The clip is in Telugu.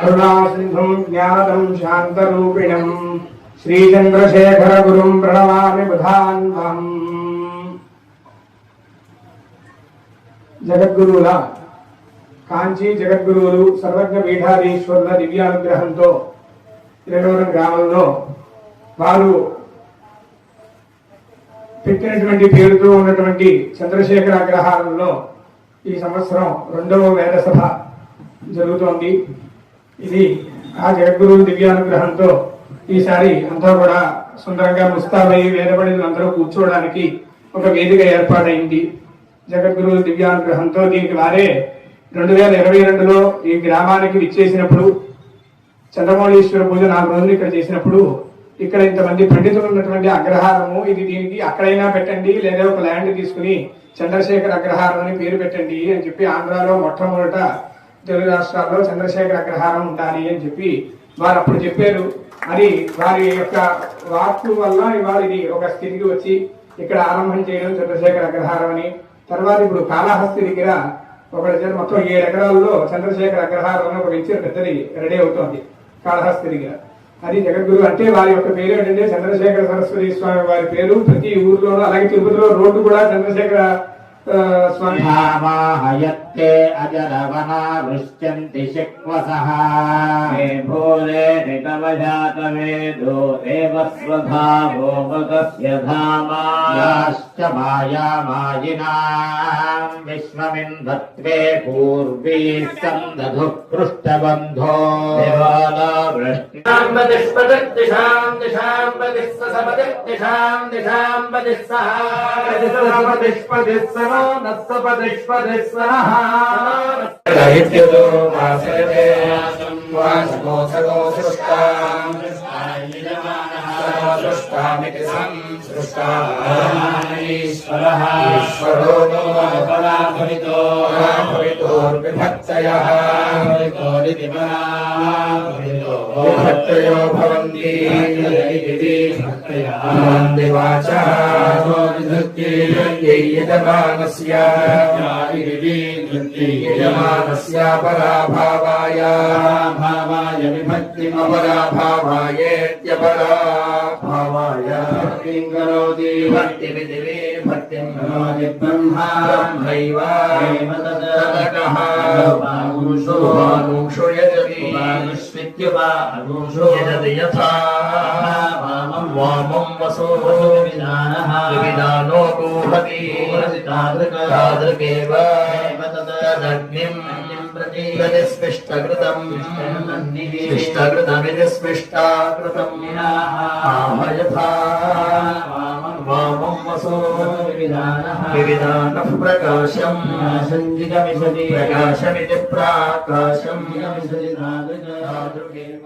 కరుణాసింధుం జ్ఞానదం శాంతరూపిణం శ్రీచంద్రశేఖర గురుం ప్రణమామి బుధాన్వం. జగద్గురువుల కాంచీ జగద్గురువులు సర్వజ్ఞ పీఠాధీశ్వరుల దివ్యానుగ్రహంతో తిరువరం గ్రామంలో వారు పెట్టినటువంటి పేరుతో ఉన్నటువంటి చంద్రశేఖర అగ్రహారంలో ఈ సంవత్సరం 2వ వేద సభ జరుగుతోంది. ఇది ఆ జగద్గురువుల దివ్యానుగ్రహంతో ఈసారి అంతా కూడా సుందరంగా ముస్తాబయ్యి వేదపడినందరూ కూర్చోవడానికి ఒక వేదిక ఏర్పాటైంది. జగద్గురువుల దివ్యానుగ్రహంతో దీనికి వారే 2022లో ఈ గ్రామానికి విచ్చేసినప్పుడు చంద్రమౌళీశ్వర పూజ 4 రోజులు ఇక్కడ చేసినప్పుడు ఇక్కడ ఇంతమంది పండితులు ఉన్నటువంటి అగ్రహారము, ఇది దీనికి అక్కడైనా పెట్టండి లేదా ఒక ల్యాండ్ తీసుకుని చంద్రశేఖర అగ్రహారం అని పేరు పెట్టండి అని చెప్పి ఆంధ్రాలో మొట్టమొదట తెలుగు రాష్ట్రాల్లో చంద్రశేఖర అగ్రహారం ఉండాలి అని చెప్పి వారు అప్పుడు చెప్పారు. మరి వారి యొక్క వాక్కు వల్ల ఇవాళ ఇది ఒక స్థితికి వచ్చి ఇక్కడ ఆరంభం చేయడం చంద్రశేఖర అగ్రహారం అని. తర్వాత ఇప్పుడు కాళహస్తి దగ్గర ఒకటి మొత్తం 7 ఎకరాల్లో చంద్రశేఖర అగ్రహారం ఒక వెంచర్ పెద్దది రెడీ అవుతోంది కాళహస్తి దగ్గర. అది జగద్గురు అంటే వారి యొక్క పేరు ఏంటంటే చంద్రశేఖర సరస్వతి స్వామి వారి పేరు. ప్రతి ఊర్లోనూ అలాగే తిరుపతిలో రోడ్డు కూడా చంద్రశేఖర స్వామి హయత్తే అజరవనా వృశ్చంతి శక్వసః మే భూరే నితమజాతవేదో దేవస్వధావో మగస్య ధామాశ్చ మాయామాయినాం విశ్వమింధత్వే పూర్వీ సందధు పృష్ఠబంధో దేవాలా వృష్టిశాం పదిష్పదిష్టాం దిశాం పదిస్సపదిష్టాం దిశాం పదిస్సహ పదిష్పదిస్సన సాహిత్యదో వాసరేయాసం వాసగోసగో సృష్టాం సృష్టామితి సంసృష్టామీశ్వరః ఈశ్వరో పరాభవితో విభక్తయః విభక్తయో భవంతి వాచః యజమానస్య పరాభావాయ విభక్తిం అపరాభావాయేత్యపరాభావాయ భక్తిం కరోతి భక్తిమితి భక్తిం కరోతి బ్రహ్మైవ తదకః అనుషో యజతి యజతి యథా వామం వసో విధానో గోహతి తాదృకేవ తదగ్నిం ప్రతిస్పృష్టకృతం స్పృష్టకృతమితి స్పృష్టాకృతం యథా వామం వసో వివిధానః ప్రకాశం ప్రకాశమితి ప్రాకాశం తాదృకేవ